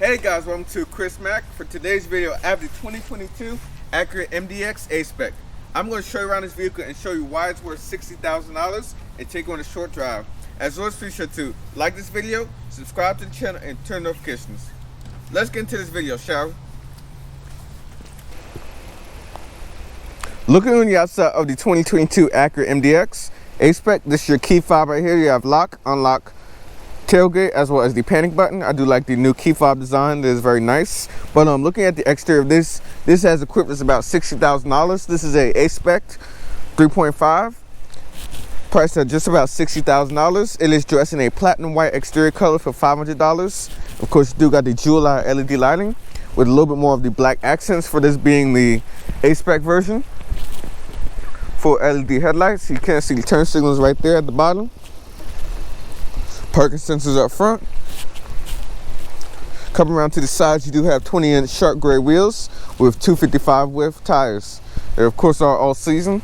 Hey guys, welcome to Chris Mack. For today's video, I have the 2022 Acura MDX A-Spec. I'm going to show you around this vehicle and show you why it's worth $60,000 and take you on a short drive. As always, be sure to like this video, subscribe to the channel, and turn notifications. Let's get into this video, shall we? Looking on the outside of the 2022 Acura MDX A-Spec, this is your key fob right here. You have lock, unlock, tailgate, as well as the panic button. I do like the new key fob design. That is very nice. But looking at the exterior of this has equipped us about $60,000. This is a A-Spec 3.5, priced at just about $60,000. It is dressed in a platinum white exterior color for $500. Of course, you do got the dual LED lighting with a little bit more of the black accents for this being the A-Spec version. Full LED headlights. You can see the turn signals right there at the bottom. Parking sensors up front. Coming around to the sides, you do have 20-inch sharp gray wheels with 255 width tires. They of course are all season.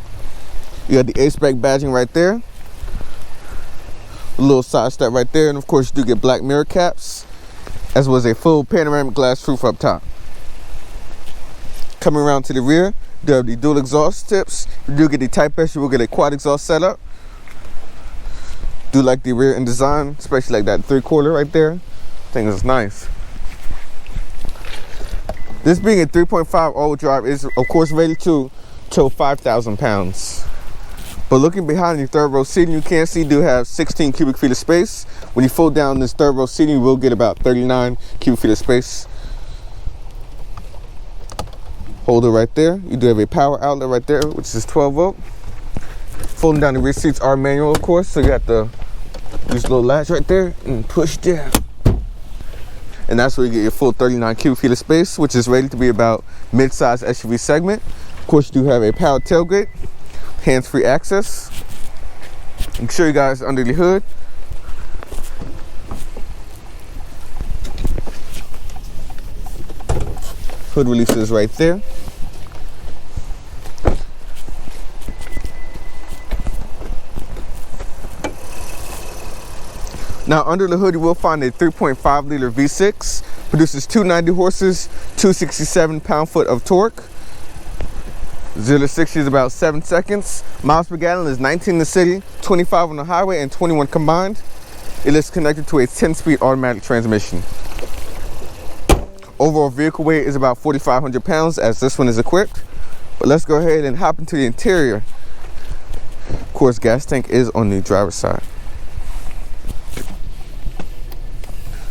You got the A-Spec badging right there. A little side step right there, and of course you do get black mirror caps, as well as a full panoramic glass roof up top. Coming around to the rear, you do have the dual exhaust tips. You do get the Type S, you will get a quad exhaust setup. Do like the rear end design, especially like that 3/4 right there. I think it's nice. This being a 3.5 all-wheel drive is of course rated to tow 5,000 pounds. But looking behind the third row seating, you can see you do have 16 cubic feet of space. When you fold down this third row seating, you will get about 39 cubic feet of space. Holder right there. You do have a power outlet right there, which is 12 volt. Folding down the rear seats are manual, of course, so you got the use little latch right there and push down, and that's where you get your full 39 cubic feet of space, which is rated to be about mid-size SUV segment. Of course, you do have a powered tailgate, hands-free access. I can show you guys under the hood. Hood releases right there. Now under the hood, you will find a 3.5 liter V6, produces 290 horses, 267 pound-foot of torque. 0 to 60 is about 7 seconds. Miles per gallon is 19 in the city, 25 on the highway, and 21 combined. It is connected to a 10-speed automatic transmission. Overall vehicle weight is about 4,500 pounds as this one is equipped. But let's go ahead and hop into the interior. Of course, gas tank is on the driver's side.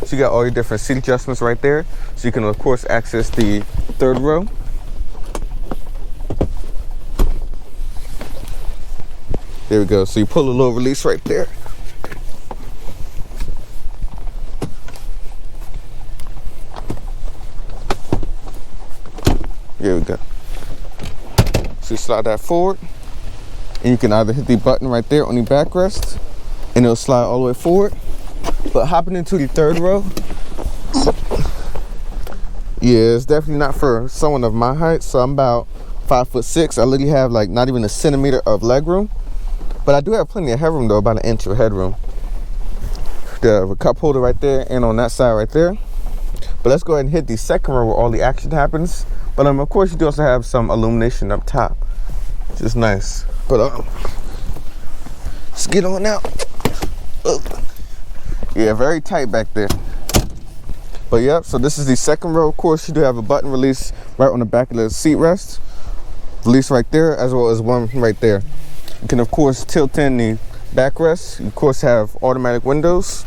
So you got all your different seat adjustments right there. So you can of course access the third row. There we go. So you pull a little release right there. There we go. So you slide that forward, and you can either hit the button right there on the backrest, and it'll slide all the way forward. But hopping into the third row, yeah, it's definitely not for someone of my height. So I'm about 5'6". I literally have like not even a centimeter of leg room, but I do have plenty of headroom though, about an inch of headroom. There's a cup holder right there, and on that side right there. But let's go ahead and hit the second row where all the action happens. But of course, you do also have some illumination up top, which is nice. But let's get on out. Yeah, very tight back there. But yep, so this is the second row. Of course, you do have a button release right on the back of the seat rest. Release right there, as well as one right there. You can of course tilt in the backrest. You of course have automatic windows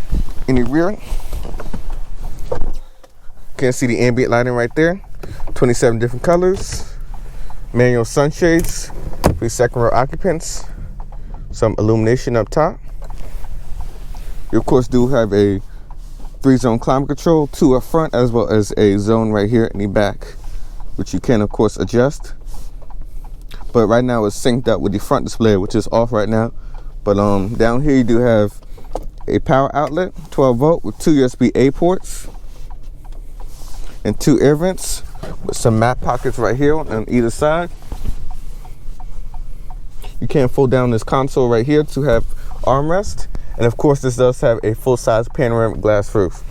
in the rear. You can see the ambient lighting right there. 27 different colors. Manual sunshades for the second row occupants. Some illumination up top. You of course do have a 3-zone climate control, 2 up front, as well as a zone right here in the back, which you can of course adjust. But right now it's synced up with the front display, which is off right now. But down here you do have a power outlet, 12 volt with 2 USB-A ports and 2 air vents with some map pockets right here on either side. You can fold down this console right here to have armrest. And of course, this does have a full-size panoramic glass roof.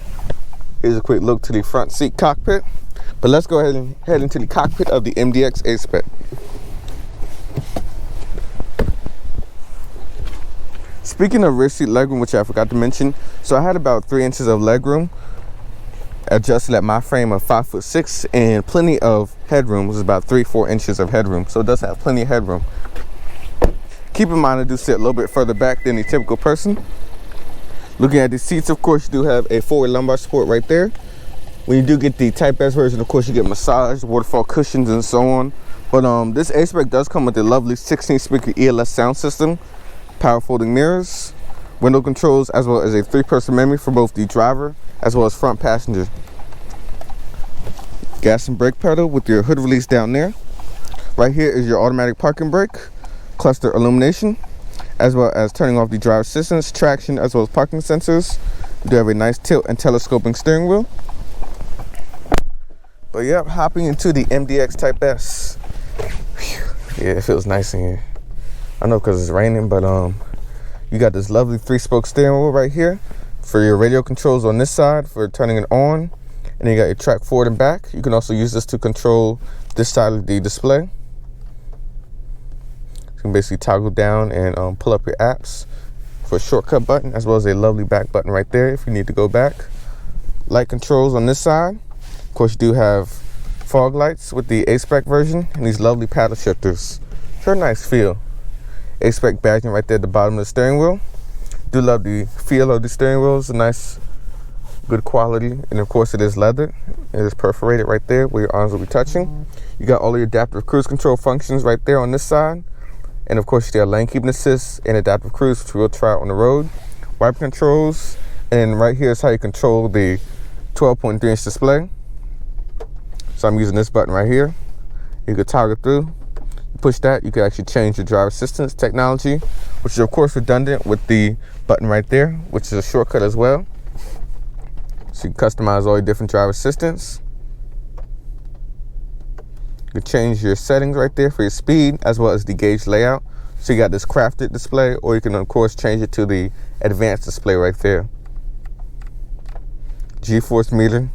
Here's a quick look to the front seat cockpit. But let's go ahead and head into the cockpit of the MDX A-Spec. Speaking of rear seat legroom, which I forgot to mention, so I had about 3 inches of legroom adjusted at my frame of 5'6", and plenty of headroom. Was about 3-4 inches of headroom, so it does have plenty of headroom. Keep in mind, I do sit a little bit further back than the typical person. Looking at the seats, of course, you do have a forward lumbar support right there. When you do get the Type S version, of course, you get massage, waterfall cushions, and so on. But this A-Spec does come with a lovely 16-speaker ELS sound system, power folding mirrors, window controls, as well as a 3-person memory for both the driver as well as front passenger. Gas and brake pedal with your hood release down there. Right here is your automatic parking brake, cluster illumination, as well as turning off the driver assistance, traction, as well as parking sensors. You do have a nice tilt and telescoping steering wheel. But yeah, hopping into the MDX Type S. Whew. Yeah, it feels nice in here. I know because it's raining, but you got this lovely 3-spoke steering wheel right here for your radio controls on this side for turning it on. And then you got your track forward and back. You can also use this to control this side of the display. You can basically toggle down and pull up your apps for a shortcut button, as well as a lovely back button right there if you need to go back. Light controls on this side. Of course, you do have fog lights with the A-Spec version and these lovely paddle shifters. Very nice feel. A-Spec badging right there at the bottom of the steering wheel. Do love the feel of the steering wheel. It's a nice, good quality. And of course, it is leather. It is perforated right there where your arms will be touching. You got all your adaptive cruise control functions right there on this side. And of course, you have lane keeping assist and adaptive cruise, which we'll try out on the road. Wiper controls. And right here is how you control the 12.3-inch display. So I'm using this button right here. You can toggle through. Push that, you can actually change your driver assistance technology, which is of course redundant with the button right there, which is a shortcut as well. So you can customize all your different driver assistance. You can change your settings right there for your speed, as well as the gauge layout. So you got this crafted display, or you can of course change it to the advanced display right there. G-force meter.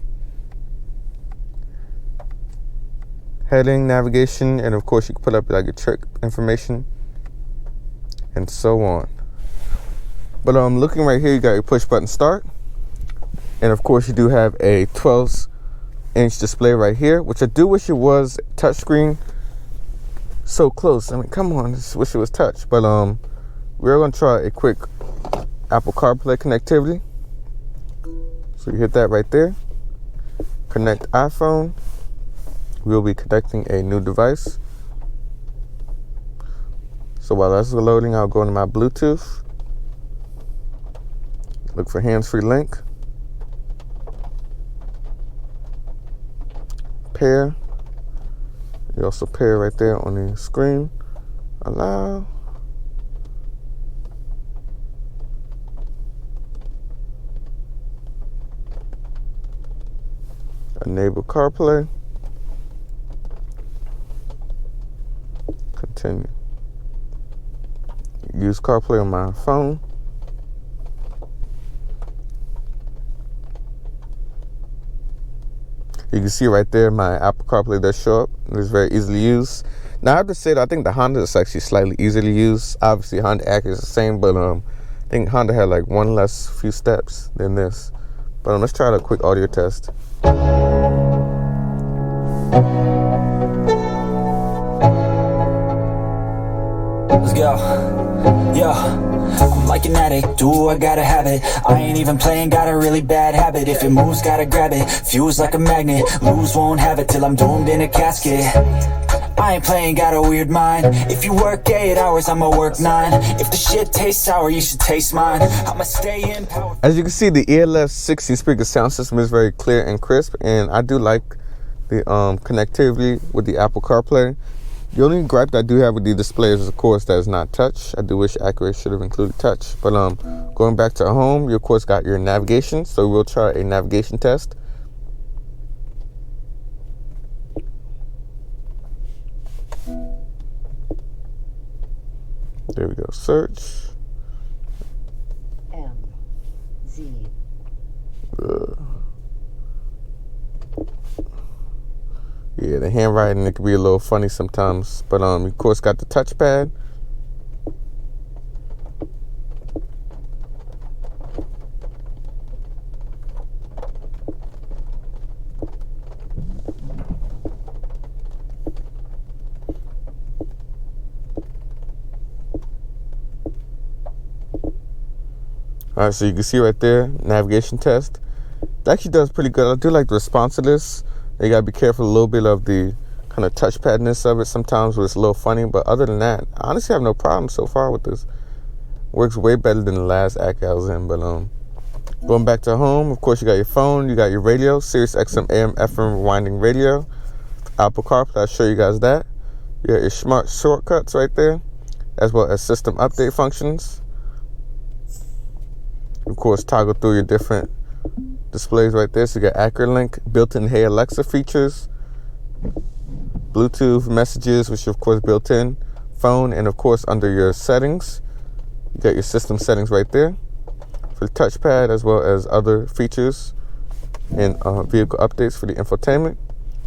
Heading, navigation, and of course you can put up like your trip information and so on. But looking right here, you got your push button start, and of course you do have a 12-inch display right here, which I do wish it was touchscreen. So close. I mean, come on, I just wish it was touch. But we're gonna try a quick Apple CarPlay connectivity. So you hit that right there. Connect iPhone. We'll be connecting a new device. So while that's loading, I'll go into my Bluetooth. Look for hands-free link. Pair. You also pair right there on the screen. Allow. Enable CarPlay. Continue. Use CarPlay on my phone. You can see right there my Apple CarPlay does show up. It's very easily used. Now I have to say that I think the Honda is actually slightly easier to use. Obviously Honda Acura is the same, but I think Honda had like one less few steps than this. But let's try a quick audio test. Let's go. Yo, I'm like an addict, do I gotta have it. I ain't even playing, got a really bad habit. If it moves, gotta grab it, fuse like a magnet. Lose, won't have it till I'm doomed in a casket. I ain't playing, got a weird mind. If you work 8 hours, I'ma work 9. If the shit tastes sour, you should taste mine. I'ma stay in power. As you can see, the ELS 16-speaker sound system is very clear and crisp, and I do like the connectivity with the Apple CarPlay. The only gripe that I do have with the display is, of course, that it's not touch. I do wish Acura should have included touch. But going back to home, you of course got your navigation. So we'll try a navigation test. There we go. Search. MZ. Yeah, the handwriting, it can be a little funny sometimes. But of course, got the touchpad. Alright, so you can see right there, navigation test. It actually does pretty good. I do like the responsiveness. You gotta be careful a little bit of the kind of touchpadness of it sometimes where it's a little funny. But other than that, I honestly have no problem so far with this. Works way better than the last Acura I was in. But going back to home, of course you got your phone, you got your radio, Sirius XM AM FM rewinding radio, Apple CarPlay, I'll show you guys that. You got your smart shortcuts right there, as well as system update functions. Of course, toggle through your different displays right there. So you got Acura Link, built-in Hey Alexa features, Bluetooth messages, which are of course built in, phone, and of course under your settings, you got your system settings right there for the touchpad, as well as other features and vehicle updates for the infotainment,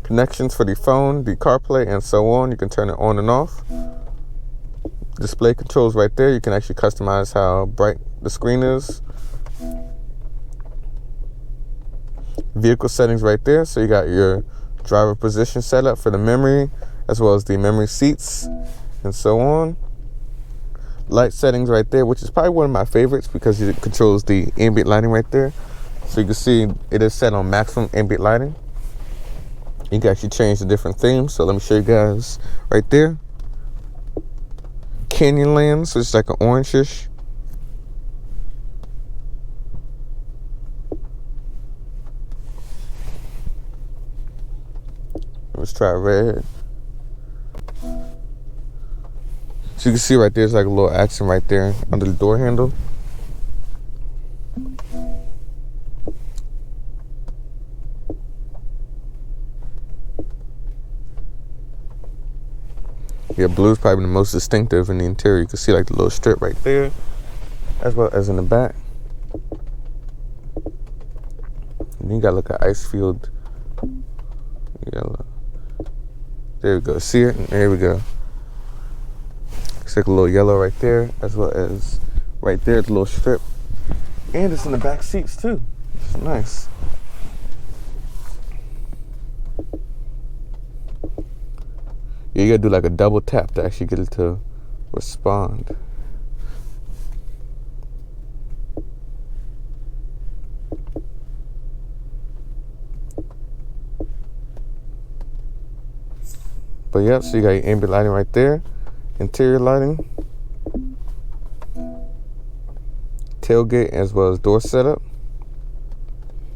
connections for the phone, the CarPlay, and so on. You can turn it on and off. Display controls right there. You can actually customize how bright the screen is. Vehicle settings right there. So you got your driver position set up for the memory, as well as the memory seats and so on. Light settings right there, which is probably one of my favorites because it controls the ambient lighting right there. So you can see it is set on maximum ambient lighting. You can actually change the different themes. So let me show you guys right there. Canyonlands, so it's like an orange-ish. Let's try red. So you can see right there's like a little accent right there under the door handle. Yeah, blue is probably the most distinctive in the interior. You can see like the little strip right there, as well as in the back. And then you got like an ice field yellow. There we go. See it? There we go. It's like a little yellow right there, as well as right there, the little strip. And it's in the back seats too. It's nice. Yeah, you gotta do like a double tap to actually get it to respond. But yep, so you got your ambient lighting right there, interior lighting, tailgate, as well as door setup.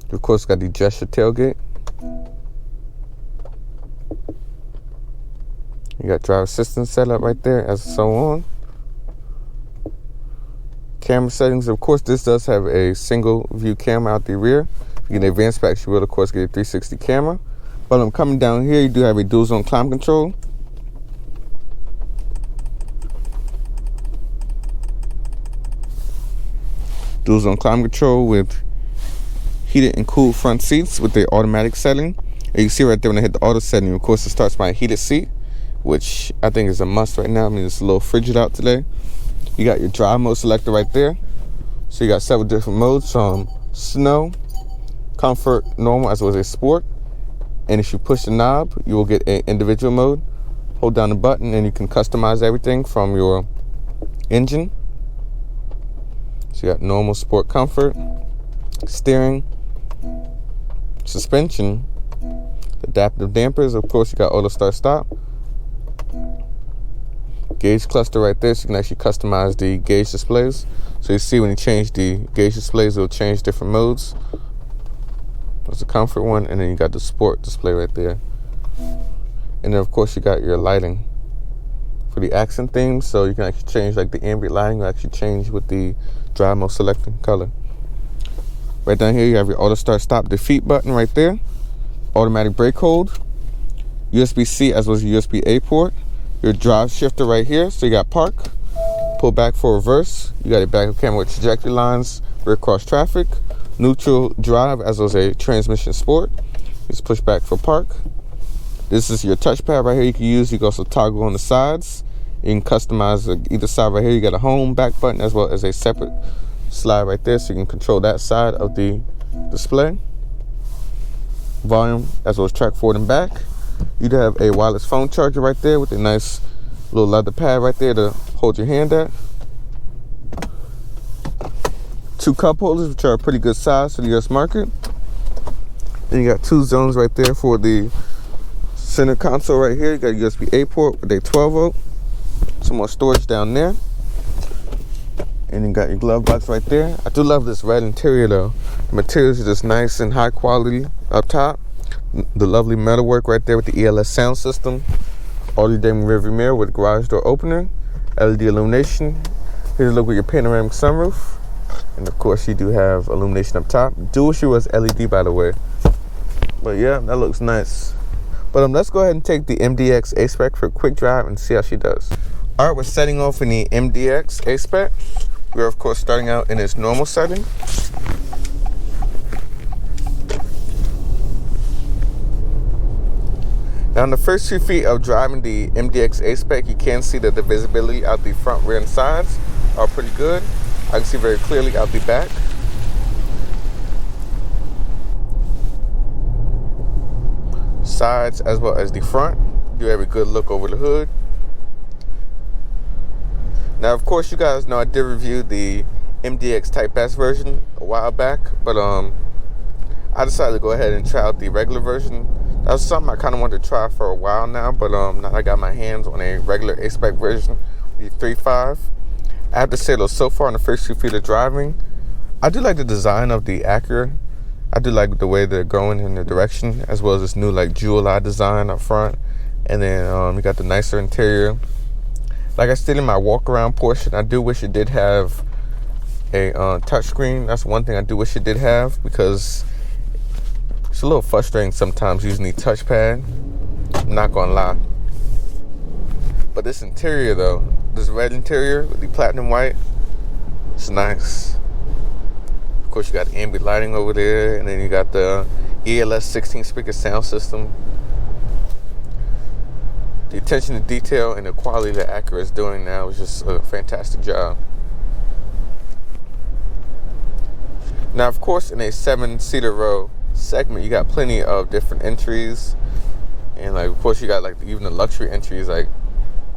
You of course got the gesture tailgate. You got driver assistance setup right there, as so on. Camera settings, of course, this does have a single view camera out the rear. If you get an advanced pack, you will of course get a 360 camera. But I'm coming down here, you do have a dual zone climate control. Dual zone climate control with heated and cooled front seats with the automatic setting. And you can see right there when I hit the auto setting, of course it starts by a heated seat, which I think is a must right now. I mean, it's a little frigid out today. You got your drive mode selector right there. So you got several different modes from snow, comfort, normal, as well as a sport. And if you push the knob, you will get an individual mode. Hold down the button and you can customize everything from your engine. So you got normal, sport, comfort, steering, suspension, adaptive dampers. Of course, you got auto start stop. Gauge cluster right there, so you can actually customize the gauge displays. So you see when you change the gauge displays, it'll change different modes. There's the comfort one, and then you got the sport display right there. And then of course you got your lighting for the accent theme, so you can actually change like the ambient lighting will actually change with the drive mode selecting color. Right down here you have your auto start stop defeat button right there, automatic brake hold, USB-C as well as USB-A port, your drive shifter right here, so you got park, pull back for reverse, you got a backup camera with trajectory lines, rear cross traffic, neutral drive as well as a transmission sport. Just push back for park. This is your touchpad right here you can use. You can also toggle on the sides. You can customize either side right here. You got a home back button as well as a separate slide right there, so you can control that side of the display. Volume as well as track forward and back. You do have a wireless phone charger right there with a nice little leather pad right there to hold your hand at. 2 cup holders, which are a pretty good size for the US market. Then you got 2 zones right there for the center console right here. You got a USB-A port with a 12 volt. Some more storage down there. And you got your glove box right there. I do love this red interior though. The materials are just nice and high quality up top. The lovely metalwork right there with the ELS sound system. Audio dimming rearview mirror with garage door opener. LED illumination. Here's a look with your panoramic sunroof. And of course you do have illumination up top. Dual shoe was LED by the way. But yeah, that looks nice. But let's go ahead and take the MDX A-Spec for a quick drive and see how she does. Alright, we're setting off in the MDX A-Spec. We're of course starting out in its normal setting. Now in the first few feet of driving the MDX A-Spec, you can see that the visibility out the front, rear, and sides are pretty good. I can see very clearly out the back. Sides as well as the front. You have a good look over the hood. Now of course you guys know I did review the MDX Type S version a while back, but I decided to go ahead and try out the regular version. That was something I kind of wanted to try for a while now, but now I got my hands on a regular A-Spec version, the 3.5. I have to say though, so far in the first few feet of driving, I do like the design of the Acura. I do like the way they're going in the direction, as well as this new like jewel eye design up front. And then you got the nicer interior. Like I stated in my walk-around portion, I do wish it did have a touchscreen. That's one thing I do wish it did have, because it's a little frustrating sometimes using the touchpad. I'm not gonna lie. But this interior though, this red interior with the platinum white, it's nice. Of course you got ambient lighting over there, and then you got the ELS 16 speaker sound system. The attention to detail and the quality that Acura is doing now is just a fantastic job. Now of course in a 7-seater row segment, you got plenty of different entries, and like of course you got like even the luxury entries. Like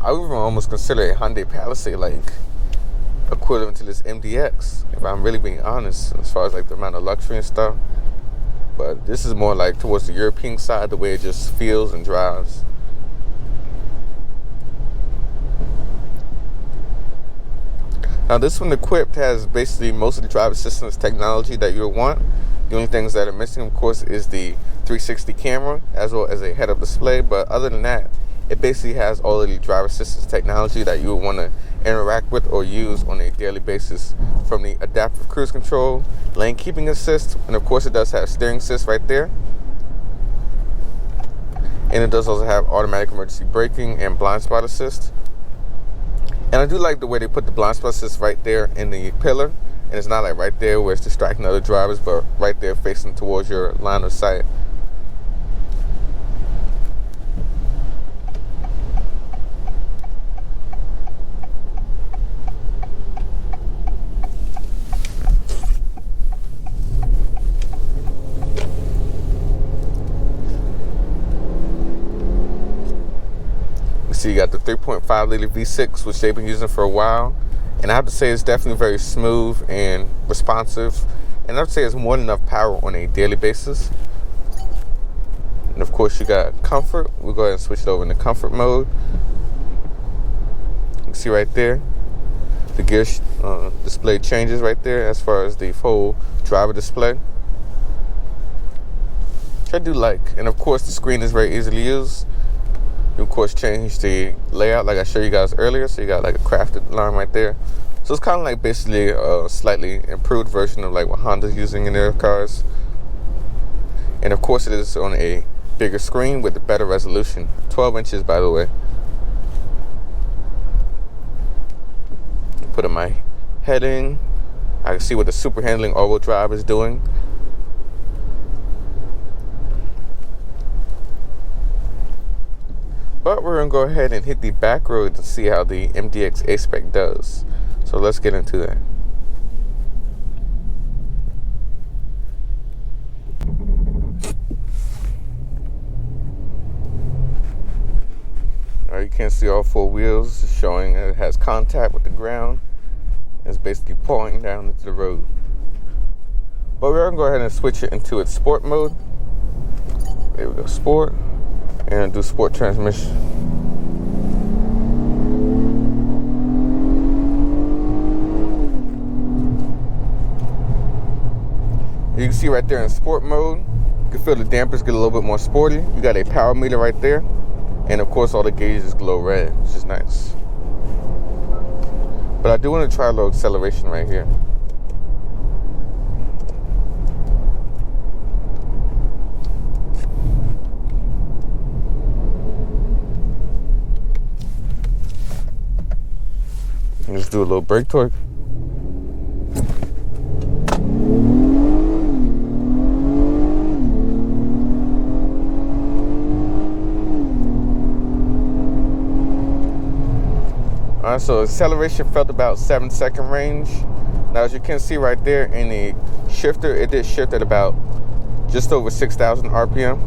I would even almost consider a Hyundai Palisade like equivalent to this MDX, if I'm really being honest, as far as like the amount of luxury and stuff. But this is more like towards the European side, the way it just feels and drives. Now this one equipped has basically most of the driver assistance technology that you would want. The only things that are missing, of course, is the 360 camera as well as a head-up display. But other than that, it basically has all of the driver assistance technology that you would want to interact with or use on a daily basis, from the adaptive cruise control, lane keeping assist, and of course it does have steering assist right there. And it does also have automatic emergency braking and blind spot assist. And I do like the way they put the blind spot assist right there in the pillar. And it's not like right there where it's distracting other drivers, but right there facing towards your line of sight. So you got the 3.5 liter V6, which they've been using for a while. And I have to say it's definitely very smooth and responsive. And I would say it's more than enough power on a daily basis. And of course you got comfort. We'll go ahead and switch it over into comfort mode. You can see right there, the gear display changes right there as far as the full driver display, which I do like. And of course the screen is very easy to use. You of course change the layout like I showed you guys earlier, so you got like a crafted line right there. So it's kind of like basically a slightly improved version of like what Honda's using in their cars. And of course it is on a bigger screen with a better resolution, 12 inches by the way. Put in my heading, I can see what the super handling all-wheel drive is doing. But we're going to go ahead and hit the back road to see how the MDX A-Spec does. So let's get into that. You can see all four wheels showing that it has contact with the ground. It's basically pulling down into the road. But we're going to go ahead and switch it into its sport mode. There we go, sport. And do sport transmission. You can see right there in sport mode, you can feel the dampers get a little bit more sporty. You got a power meter right there. And of course all the gauges glow red, which is nice. But I do want to try a little acceleration right here. Just do a little brake torque. Alright, so acceleration felt about 7-second range. Now as you can see right there in the shifter, it did shift at about just over 6,000 RPM.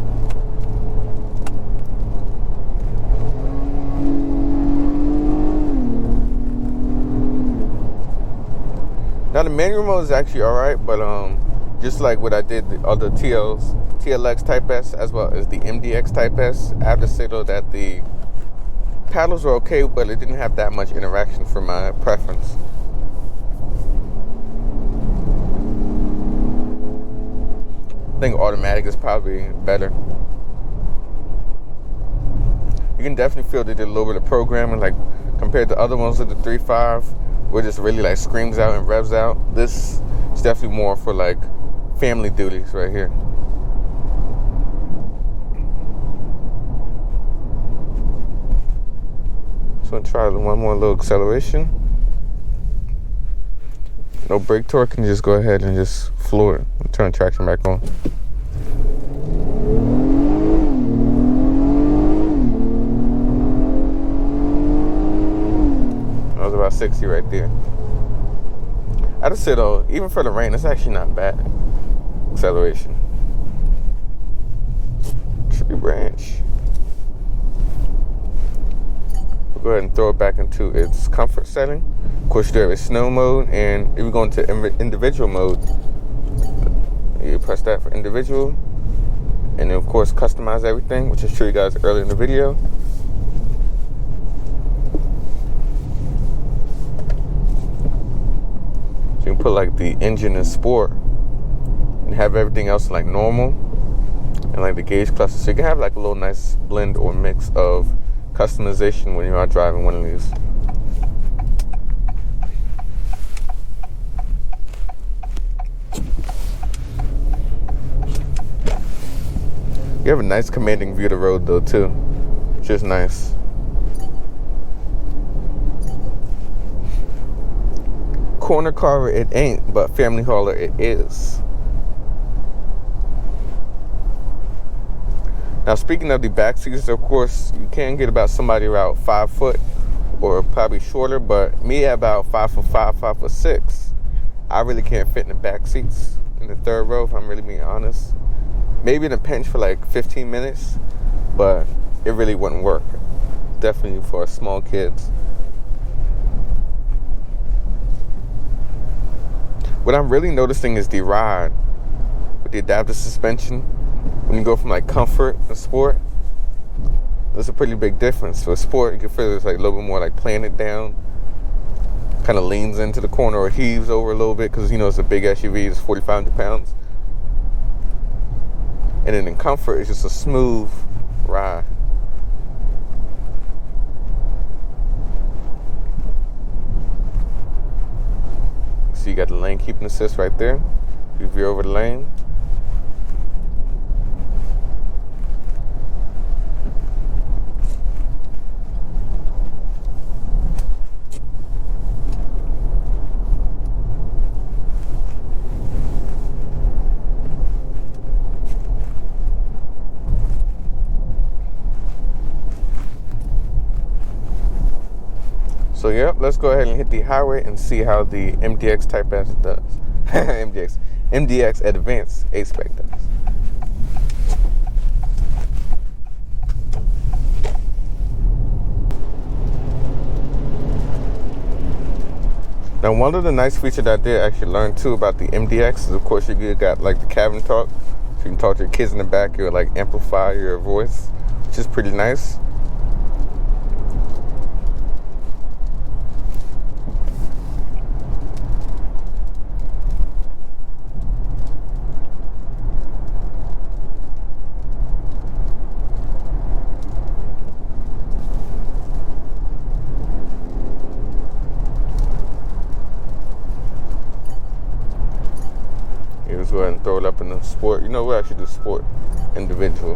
Now the manual mode is actually alright, but just like what I did the other TLX Type S as well as the MDX Type S, I have to say though that the paddles were okay, but it didn't have that much interaction for my preference. I think automatic is probably better. You can definitely feel they did a little bit of programming, like compared to other ones with the 3.5, where it just really like screams out and revs out. This is definitely more for like family duties right here. So I'm gonna try one more little acceleration. No brake torque, and just go ahead and just floor it. Turn traction back on. That was about 60 right there. I just say though, even for the rain, it's actually not bad. Acceleration. Tree branch. We'll go ahead and throw it back into its comfort setting. Of course, there is snow mode, and if we go into individual mode, you press that for individual, and then of course customize everything, which I showed you guys earlier in the video. So you can put like the engine in sport and have everything else like normal, and like the gauge cluster, so you can have like a little nice blend or mix of customization when you are driving one of these. You have a nice commanding view of the road though too, which is nice. Corner car it ain't, but family hauler it is. Now speaking of the back seats, of course you can get about somebody around 5 foot or probably shorter, but me at about 5'5", 5'6", I really can't fit in the back seats in the third row, if I'm really being honest. Maybe in a pinch for like 15 minutes, but it really wouldn't work. Definitely for small kids. What I'm really noticing is the ride with the adaptive suspension. When you go from like comfort to sport, there's a pretty big difference. For sport, you can feel it's like a little bit more like planted down, kind of leans into the corner or heaves over a little bit because, you know, it's a big SUV, it's 4,500 pounds. And then in comfort, it's just a smooth ride. So you got the lane keeping assist right there. You veer over the lane. yep, let's go ahead and hit the highway and see how the MDX Type S does. MDX Advanced A-Spec does. Now, one of the nice features that I did actually learn too about the MDX is, of course, you got like the cabin talk. So you can talk to your kids in the back. You'll like amplify your voice, which is pretty nice. Let's go ahead and throw it up in the sport. You know, we'll actually do sport individual.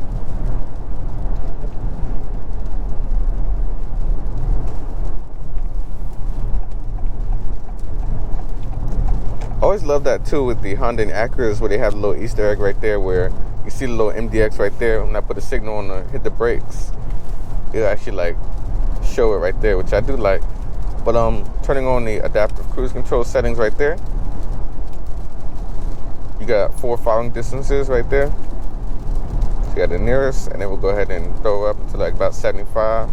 Always love that too with the Honda and Acuras, where they have a little Easter egg right there where you see the little MDX right there. When I put a signal on to hit the brakes, it'll actually like show it right there, which I do like. But turning on the adaptive cruise control settings right there, you got 4 following distances right there. So you got the nearest, and then we'll go ahead and throw up to like about 75.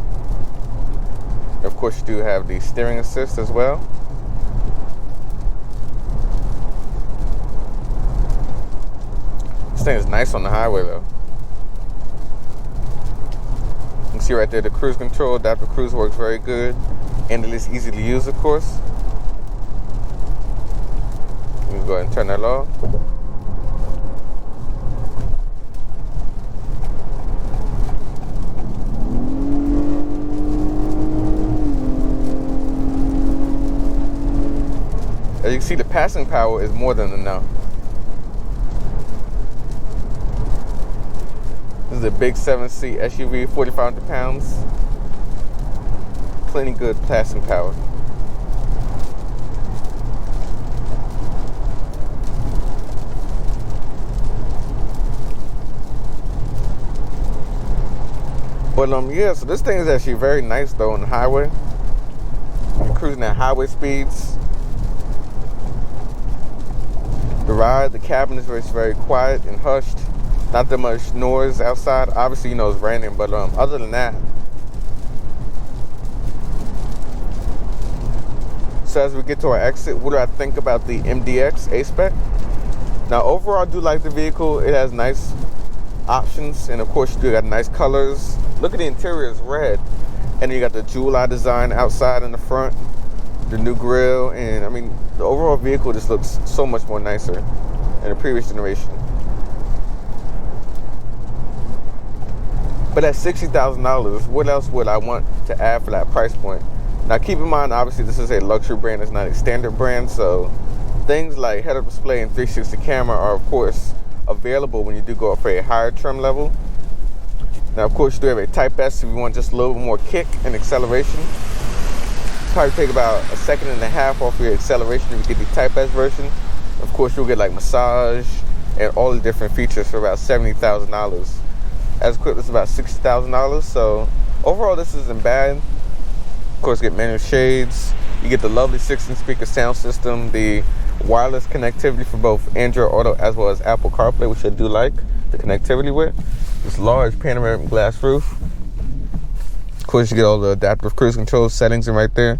And of course, you do have the steering assist as well. This thing is nice on the highway though. You can see right there the cruise control, adaptive cruise works very good, and it is easy to use, of course. You can go ahead and turn that off. As you can see, the passing power is more than enough. This is a big 7-seat SUV, 4,500 pounds. Plenty good passing power. But yeah, so this thing is actually very nice though on the highway. You're cruising at highway speeds. The ride, the cabin is very quiet and hushed. Not that much noise outside. Obviously, you know it's raining, but other than that. So as we get to our exit, what do I think about the MDX A-Spec? Now, overall, I do like the vehicle. It has nice options, and of course, you do got nice colors. Look at the interior, it's red. And then you got the jewel eye design outside in the front. The new grille, and I mean the overall vehicle just looks so much more nicer than the previous generation. But at $60,000, what else would I want to add for that price point? Now keep in mind, obviously this is a luxury brand, it's not a standard brand, so things like head-up display and 360 camera are of course available when you do go up for a higher trim level. Now of course you do have a Type S if you want just a little bit more kick and acceleration. Probably take about a second and a half off your acceleration if you get the Type S version. Of course, you'll get like massage and all the different features for about $70,000. As equipped, it's about $60,000. So overall, this isn't bad. Of course, you get manual shades. You get the lovely 16-speaker sound system, the wireless connectivity for both Android Auto as well as Apple CarPlay, which I do like the connectivity with. This large panoramic glass roof. Of course, you get all the adaptive cruise control settings in right there.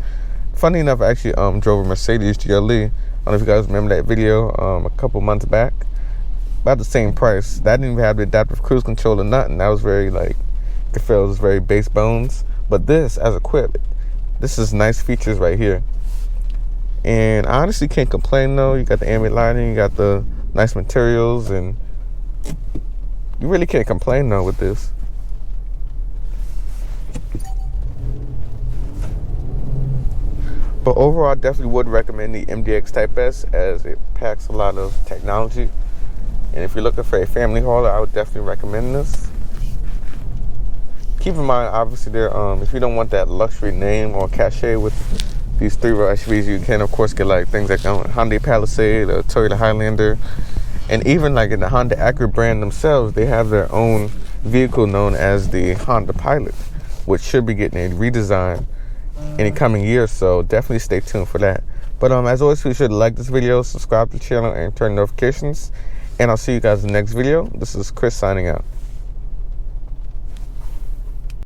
Funny enough, I actually drove a Mercedes GLE. I don't know if you guys remember that video a couple months back. About the same price. That didn't even have the adaptive cruise control or nothing. That was very like, it feels very base bones. But this, as equipped, this is nice features right here. And I honestly can't complain though. You got the ambient lighting, you got the nice materials, and you really can't complain though with this. But overall, I definitely would recommend the MDX Type S as it packs a lot of technology. And if you're looking for a family hauler, I would definitely recommend this. Keep in mind, obviously, if you don't want that luxury name or cachet with these 3-row SUVs, you can, of course, get like things like Hyundai Palisade or Toyota Highlander. And even like in the Honda Acura brand themselves, they have their own vehicle known as the Honda Pilot, which should be getting a redesign any coming years, so definitely stay tuned for that. But as always, be sure to like this video, subscribe to the channel, and turn notifications. And I'll see you guys in the next video. This is Chris signing out.